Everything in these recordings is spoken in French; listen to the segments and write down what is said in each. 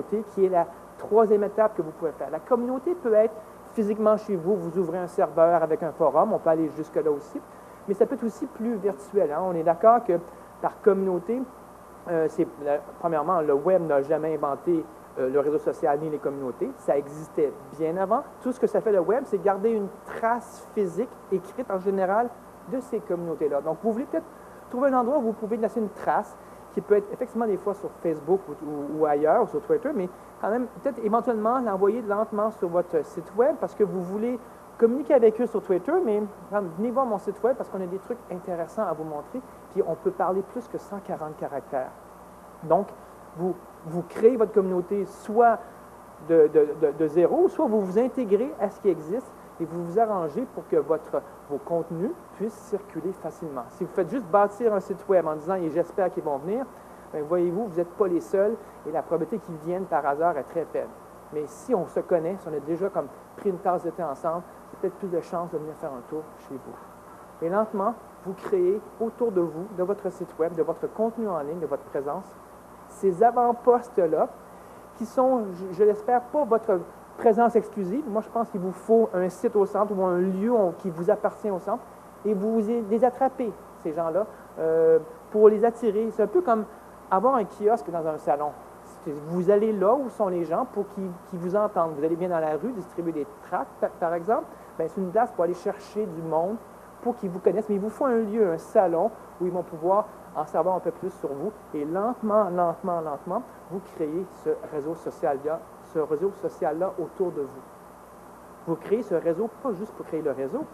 communauté, qui est la troisième étape que vous pouvez faire. La communauté peut être physiquement chez vous, vous ouvrez un serveur avec un forum, on peut aller jusque-là aussi, mais ça peut être aussi plus virtuel. Hein? On est d'accord que par communauté, premièrement, le web n'a jamais inventé le réseau social ni les communautés. Ça existait bien avant. Tout ce que ça fait le web, c'est garder une trace physique, écrite en général, de ces communautés-là. Donc, vous voulez peut-être trouver un endroit où vous pouvez laisser une trace qui peut être effectivement des fois sur Facebook ou ailleurs, ou sur Twitter, mais quand même peut-être éventuellement l'envoyer lentement sur votre site web parce que vous voulez communiquer avec eux sur Twitter, mais venez voir mon site web parce qu'on a des trucs intéressants à vous montrer, puis on peut parler plus que 140 caractères. Donc, vous créez votre communauté soit de zéro, soit vous vous intégrez à ce qui existe et vous vous arrangez pour que vos contenus puissent circuler facilement. Si vous faites juste bâtir un site web en disant « et j'espère qu'ils vont venir », bien, voyez-vous, vous n'êtes pas les seuls et la probabilité qu'ils viennent par hasard est très faible. Mais si on se connaît, si on a déjà comme pris une tasse de thé ensemble, il y a peut-être plus de chances de venir faire un tour chez vous. Et lentement, vous créez autour de vous, de votre site web, de votre contenu en ligne, de votre présence, ces avant-postes-là qui sont, je l'espère, pas votre présence exclusive. Moi, je pense qu'il vous faut un site au centre ou un lieu qui vous appartient au centre et vous les attrapez, ces gens-là, pour les attirer. C'est un peu comme avoir un kiosque dans un salon. Vous allez là où sont les gens pour qu'ils vous entendent. Vous allez bien dans la rue distribuer des tracts, par exemple. Bien, c'est une place pour aller chercher du monde pour qu'ils vous connaissent. Mais il vous faut un lieu, un salon où ils vont pouvoir en savoir un peu plus sur vous. Et lentement, vous créez ce réseau social-là autour de vous. Vous créez ce réseau, pas juste pour créer le réseau,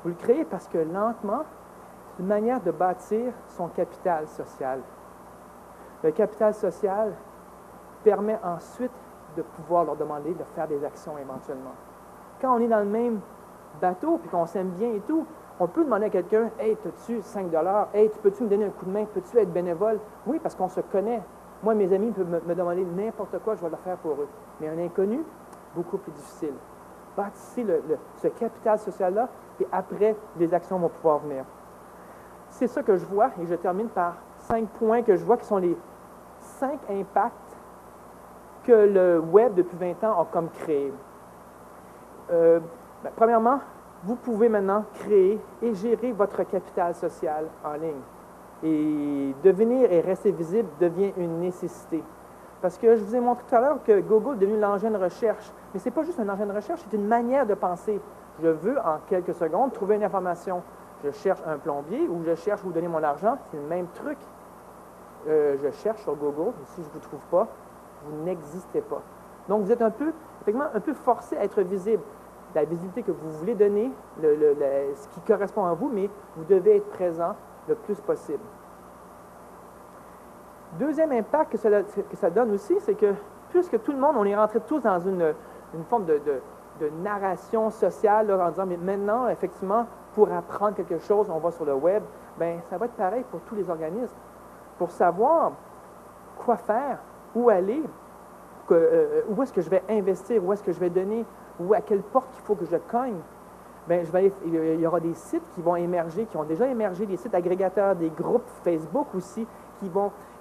vous le créez parce que lentement, c'est une manière de bâtir son capital social. Le capital social permet ensuite de pouvoir leur demander de faire des actions éventuellement. Quand on est dans le même bateau et qu'on s'aime bien et tout, on peut demander à quelqu'un « Hey, as-tu 5 $? Hey, peux-tu me donner un coup de main? Peux-tu être bénévole? » Oui, parce qu'on se connaît. Moi, mes amis peuvent me demander n'importe quoi, je vais le faire pour eux. Mais un inconnu, beaucoup plus difficile. Bâtissez ce capital social-là, et après, les actions vont pouvoir venir. C'est ça que je vois, et je termine par 5 points que je vois qui sont les 5 impacts que le web, depuis 20 ans, a comme créé. Premièrement, vous pouvez maintenant créer et gérer votre capital social en ligne. Et devenir et rester visible devient une nécessité. Parce que je vous ai montré tout à l'heure que Google est devenu l'engin de recherche. Mais ce n'est pas juste un engin de recherche, c'est une manière de penser. Je veux, en quelques secondes, trouver une information. Je cherche un plombier ou je cherche où donner mon argent. C'est le même truc. Je cherche sur Google, et si je ne vous trouve pas, vous n'existez pas. Donc, vous êtes effectivement, un peu forcé à être visible. La visibilité que vous voulez donner, ce qui correspond à vous, mais vous devez être présent le plus possible. Deuxième impact que ça donne aussi, c'est que puisque tout le monde, on est rentré tous dans une forme de narration sociale, là, en disant, mais maintenant, effectivement, pour apprendre quelque chose, on va sur le web, bien, ça va être pareil pour tous les organismes. Pour savoir quoi faire, où aller, où est-ce que je vais investir, où est-ce que je vais donner, ou à quelle porte il faut que je cogne, bien, il y aura des sites qui vont émerger, qui ont déjà émergé, des sites agrégateurs, des groupes Facebook aussi,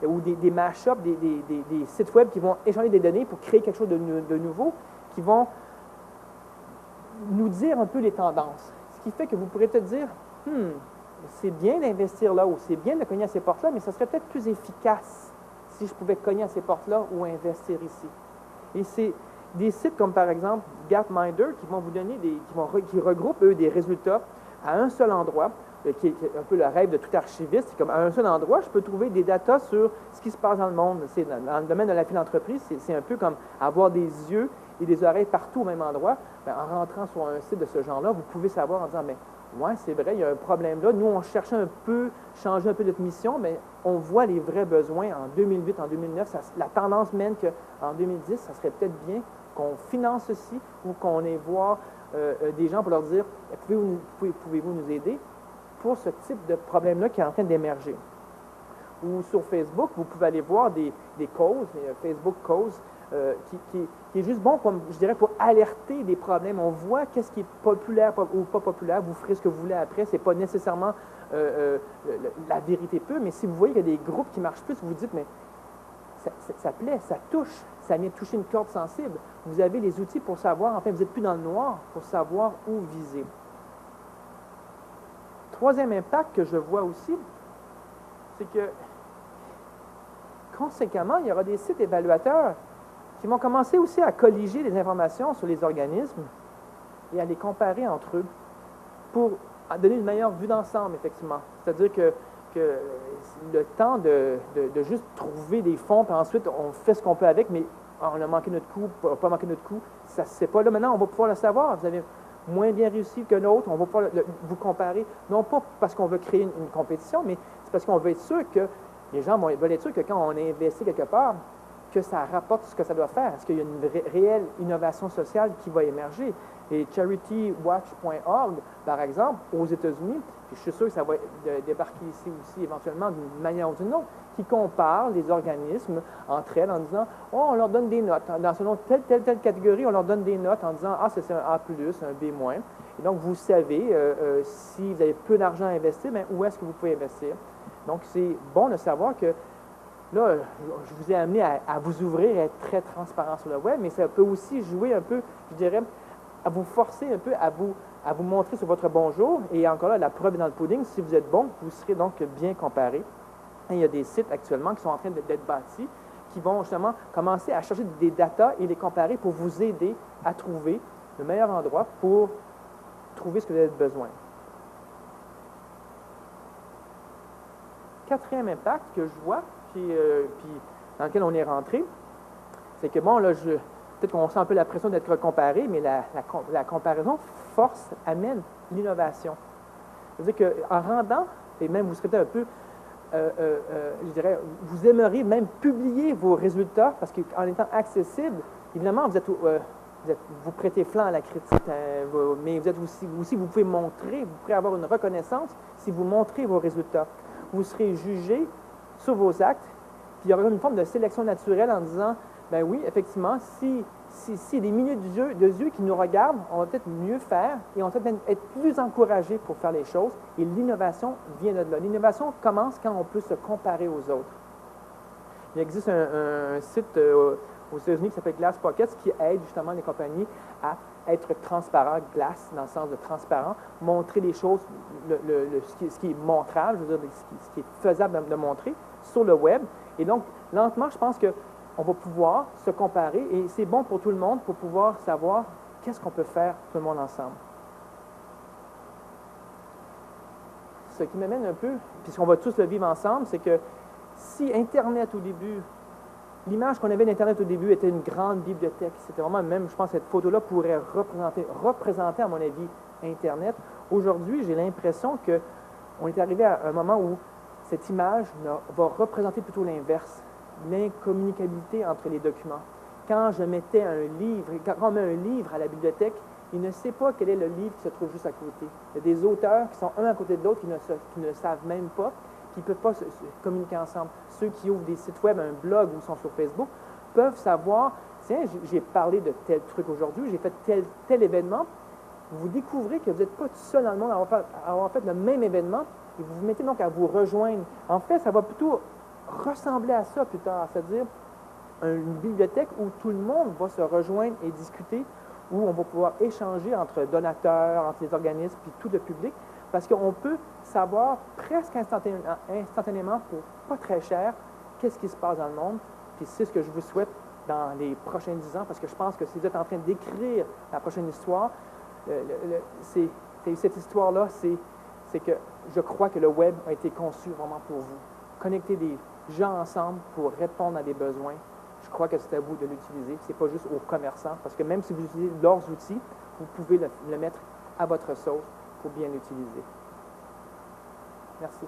ou des mash-ups, des sites web qui vont échanger des données pour créer quelque chose de nouveau, qui vont nous dire un peu les tendances. Ce qui fait que vous pourrez peut-être dire, c'est bien d'investir là, ou c'est bien de cogner à ces portes-là, mais ça serait peut-être plus efficace si je pouvais cogner à ces portes-là ou investir ici. Et c'est des sites comme par exemple Gapminder qui vont vous donner qui regroupent eux des résultats à un seul endroit, qui est un peu le rêve de tout archiviste. C'est comme à un seul endroit, je peux trouver des datas sur ce qui se passe dans le monde. C'est dans le domaine de la philanthropie, c'est un peu comme avoir des yeux et des oreilles partout au même endroit. Bien, en rentrant sur un site de ce genre-là, vous pouvez savoir en disant, mais ouais, c'est vrai, il y a un problème là. Nous, on cherchait changer un peu notre mission, mais on voit les vrais besoins en 2008, en 2009. La tendance mène qu'en 2010, ça serait peut-être bien qu'on finance ceci ou qu'on aille voir des gens pour leur dire, pouvez-vous nous aider pour ce type de problème-là qui est en train d'émerger. Ou sur Facebook, vous pouvez aller voir des causes, Facebook causes, qui est juste bon, je dirais, pour alerter des problèmes. On voit qu'est-ce qui est populaire ou pas populaire. Vous ferez ce que vous voulez après. Ce n'est pas nécessairement la vérité pure, mais si vous voyez qu'il y a des groupes qui marchent plus, vous vous dites, mais ça plaît, ça touche, ça vient toucher une corde sensible. Vous avez les outils pour savoir, enfin, vous n'êtes plus dans le noir, pour savoir où viser. Troisième impact que je vois aussi, c'est que, conséquemment, il y aura des sites évaluateurs qui vont commencer aussi à colliger les informations sur les organismes et à les comparer entre eux pour donner une meilleure vue d'ensemble, effectivement. C'est-à-dire que le temps de juste trouver des fonds, puis ensuite on fait ce qu'on peut avec, mais on a manqué notre coup, pas manqué notre coup, ça ne se fait pas. Là, maintenant, on va pouvoir le savoir. Vous avez moins bien réussi que l'autre, on va pouvoir vous comparer, non pas parce qu'on veut créer une compétition, mais c'est parce qu'on veut être sûr que les gens veulent être sûrs que quand on investit quelque part, que ça rapporte ce que ça doit faire. Est-ce qu'il y a une réelle innovation sociale qui va émerger? Et CharityWatch.org, par exemple, aux États-Unis, puis je suis sûr que ça va débarquer ici aussi éventuellement d'une manière ou d'une autre, qui compare les organismes entre elles en disant « Oh, on leur donne des notes. Dans selon telle catégorie, on leur donne des notes en disant « Ah, c'est un A+, un B-. » Et donc, vous savez, si vous avez peu d'argent à investir, bien, où est-ce que vous pouvez investir? Donc, c'est bon de savoir que là, je vous ai amené à vous ouvrir et à être très transparent sur le web, mais ça peut aussi jouer un peu, je dirais, à vous forcer un peu à vous montrer sur votre bonjour. Et encore là, la preuve est dans le pudding. Si vous êtes bon, vous serez donc bien comparé. Et il y a des sites actuellement qui sont en train d'être bâtis, qui vont justement commencer à chercher des datas et les comparer pour vous aider à trouver le meilleur endroit pour trouver ce que vous avez besoin. Quatrième impact que je vois, puis dans lequel on est rentré, c'est que, bon, là, peut-être qu'on sent un peu la pression d'être comparé, mais la comparaison amène l'innovation. C'est-à-dire qu'en rendant, et même vous serez un peu, je dirais, vous aimeriez même publier vos résultats, parce qu'en étant accessible, évidemment, vous prêtez flanc à la critique, mais vous êtes aussi, vous pouvez montrer, vous pourrez avoir une reconnaissance si vous montrez vos résultats. Vous serez jugé sur vos actes, puis il y aura une forme de sélection naturelle en disant, ben oui, effectivement, si des milliers d'yeux qui nous regardent, on va peut-être mieux faire et on va peut-être être plus encouragés pour faire les choses. Et l'innovation vient de là. L'innovation commence quand on peut se comparer aux autres. Il existe un site aux États-Unis qui s'appelle Glass Pockets qui aide justement les compagnies à être transparent, glace dans le sens de transparent, montrer les choses, ce qui est montrable, je veux dire, ce qui est faisable de montrer sur le web. Et donc, lentement, je pense qu'on va pouvoir se comparer et c'est bon pour tout le monde pour pouvoir savoir qu'est-ce qu'on peut faire tout le monde ensemble. Ce qui m'amène un peu, puisqu'on va tous le vivre ensemble, c'est que si Internet au début, l'image qu'on avait d'Internet au début était une grande bibliothèque, c'était vraiment même, je pense, cette photo-là pourrait représenter, à mon avis, Internet. Aujourd'hui, j'ai l'impression qu'on est arrivé à un moment où cette image va représenter plutôt l'inverse, l'incommunicabilité entre les documents. Quand je mettais un livre, quand on met un livre à la bibliothèque, il ne sait pas quel est le livre qui se trouve juste à côté. Il y a des auteurs qui sont un à côté de l'autre qui ne savent même pas, qui ne peuvent pas se communiquer ensemble. Ceux qui ouvrent des sites web, un blog ou sont sur Facebook, peuvent savoir, tiens, j'ai parlé de tel truc aujourd'hui, j'ai fait tel événement. Vous découvrez que vous n'êtes pas tout seul dans le monde à avoir fait le même événement et vous vous mettez donc à vous rejoindre. En fait, ça va plutôt ressembler à ça plus tard, c'est-à-dire une bibliothèque où tout le monde va se rejoindre et discuter, où on va pouvoir échanger entre donateurs, entre les organismes, puis tout le public, parce qu'on peut savoir presque instantanément, pour pas très cher, qu'est-ce qui se passe dans le monde, puis c'est ce que je vous souhaite dans les prochains 10 ans, parce que je pense que si vous êtes en train d'écrire la prochaine histoire, cette histoire-là, c'est que je crois que le web a été conçu vraiment pour vous. Connecter des gens ensemble pour répondre à des besoins, je crois que c'est à vous de l'utiliser. Ce n'est pas juste aux commerçants, parce que même si vous utilisez leurs outils, vous pouvez le mettre à votre sauce pour bien l'utiliser. Merci.